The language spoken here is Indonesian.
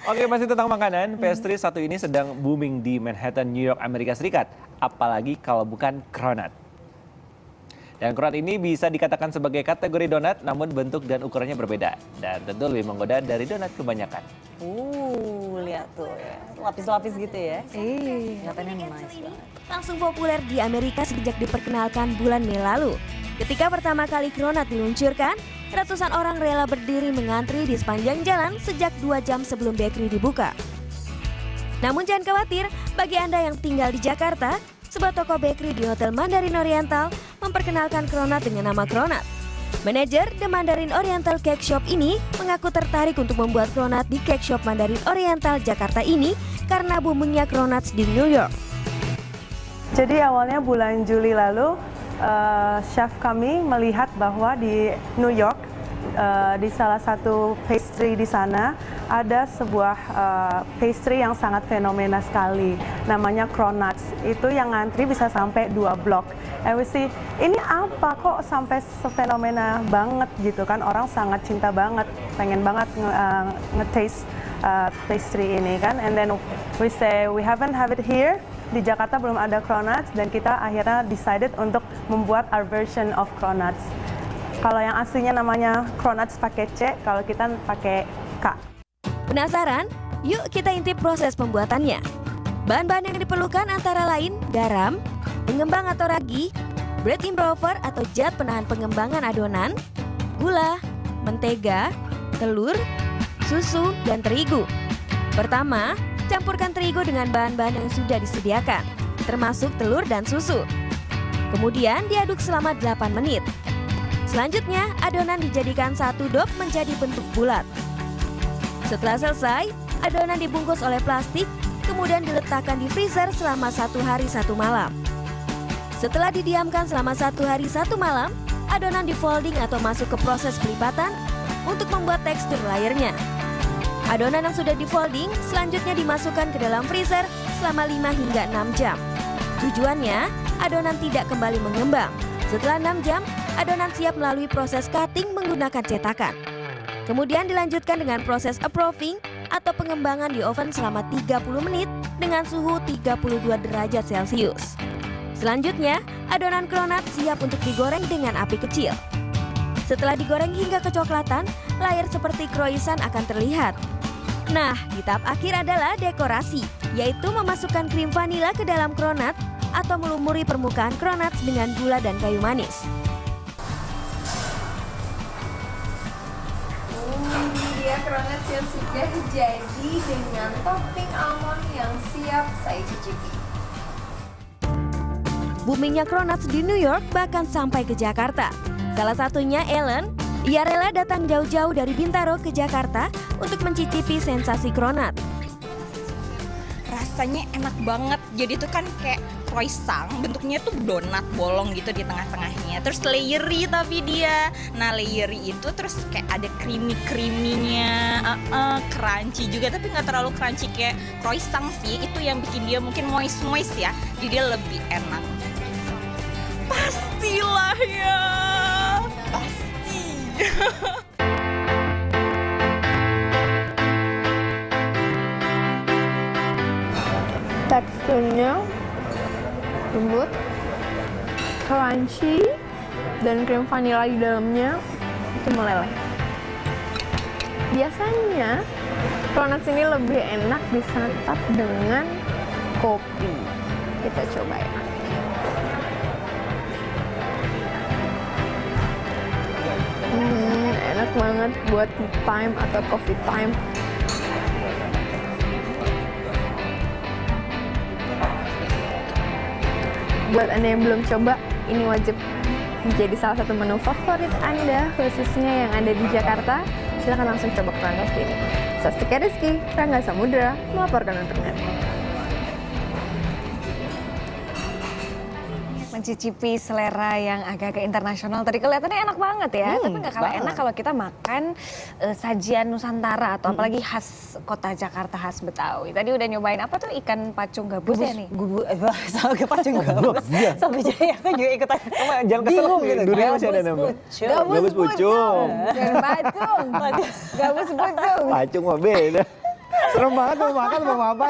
Oke, masih tentang makanan, pastry satu ini sedang booming di Manhattan, New York, Amerika Serikat. Apalagi kalau bukan cronut. Dan cronut ini bisa dikatakan sebagai kategori donat, namun bentuk dan ukurannya berbeda. Dan tentu lebih menggoda dari donat kebanyakan. Lihat tuh ya, lapis-lapis gitu ya. Kelihatannya nice banget. Langsung populer di Amerika sejak diperkenalkan bulan Mei lalu. Ketika pertama kali cronut diluncurkan, ratusan orang rela berdiri mengantri di sepanjang jalan sejak 2 jam sebelum bakery dibuka. Namun jangan khawatir, bagi Anda yang tinggal di Jakarta, sebuah toko bakery di Hotel Mandarin Oriental memperkenalkan cronut dengan nama cronut. Manajer The Mandarin Oriental Cake Shop ini mengaku tertarik untuk membuat cronut di Cake Shop Mandarin Oriental Jakarta ini karena boomingnya cronuts di New York. Jadi awalnya bulan Juli lalu, chef kami melihat bahwa di New York, di salah satu pastry di sana, ada sebuah pastry yang sangat fenomena sekali, namanya cronuts. Itu yang ngantri bisa sampai 2 blok. And we see, ini apa kok sampai sefenomena banget gitu kan, orang sangat cinta banget, pengen banget nge-taste pastry ini kan. And then we say, we haven't have it here. Di Jakarta belum ada cronuts dan kita akhirnya decided untuk membuat our version of cronuts. Kalau yang aslinya namanya cronuts pakai C, kalau kita pakai K. Penasaran? Yuk kita intip proses pembuatannya. Bahan-bahan yang diperlukan antara lain garam, pengembang atau ragi, bread improver atau zat penahan pengembangan adonan, gula, mentega, telur, susu, dan terigu. Pertama, campurkan terigu dengan bahan-bahan yang sudah disediakan, termasuk telur dan susu. Kemudian diaduk selama 8 menit. Selanjutnya, adonan dijadikan satu dop menjadi bentuk bulat. Setelah selesai, adonan dibungkus oleh plastik, kemudian diletakkan di freezer selama 1 hari 1 malam. Setelah didiamkan selama 1 hari 1 malam, adonan di-folding atau masuk ke proses pelipatan untuk membuat tekstur layernya. Adonan yang sudah di-folding selanjutnya dimasukkan ke dalam freezer selama 5 hingga 6 jam. Tujuannya, adonan tidak kembali mengembang. Setelah 6 jam, adonan siap melalui proses cutting menggunakan cetakan. Kemudian dilanjutkan dengan proses approving atau pengembangan di oven selama 30 menit dengan suhu 32 derajat Celcius. Selanjutnya, adonan cronut siap untuk digoreng dengan api kecil. Setelah digoreng hingga kecoklatan, layar seperti croissant akan terlihat. Nah, di tahap akhir adalah dekorasi, yaitu memasukkan krim vanila ke dalam cronut atau melumuri permukaan cronut dengan gula dan kayu manis. Dia cronut yang sudah jadi dengan topping almond yang siap saya cicipi. Boomingnya cronuts di New York bahkan sampai ke Jakarta. Salah satunya Ellen. Ia rela datang jauh-jauh dari Bintaro ke Jakarta untuk mencicipi sensasi cronut. Rasanya enak banget. Jadi itu kan kayak croissant, bentuknya tuh donat bolong gitu di tengah-tengahnya. Terus layery tapi dia. Nah, layery itu terus kayak ada creamy-creaminya, crunchy juga tapi nggak terlalu crunchy kayak croissant sih. Itu yang bikin dia mungkin moist-moist ya. Jadi dia lebih enak. Pastilah ya. Pasti. Teksturnya lembut, crunchy, dan krim vanila di dalamnya itu meleleh. Biasanya cronuts ini lebih enak disantap dengan kopi. Kita coba ya. Enak banget buat tea time atau coffee time. Buat Anda yang belum coba, ini wajib menjadi salah satu menu favorit Anda, khususnya yang ada di Jakarta. Silahkan langsung coba cronuts ini. Swastika Rizky, Rangga Samudra, melaporkan untuk NET. Mencicipi selera yang agak-agak internasional tadi kelihatannya enak banget ya, tapi nggak kalah enak kalau kita makan sajian Nusantara atau apalagi khas kota Jakarta, khas Betawi. Tadi udah nyobain apa tuh, ikan pacung gabus ya nih? Sama pacung gabus. Sampai jadi aku juga ikutan. Jangan keselak gitu. Durian masih ada nama. Gabus pucung. Dan pacung. Gabus pucung. Pacung mah beda. Serem banget mau makan mau apa?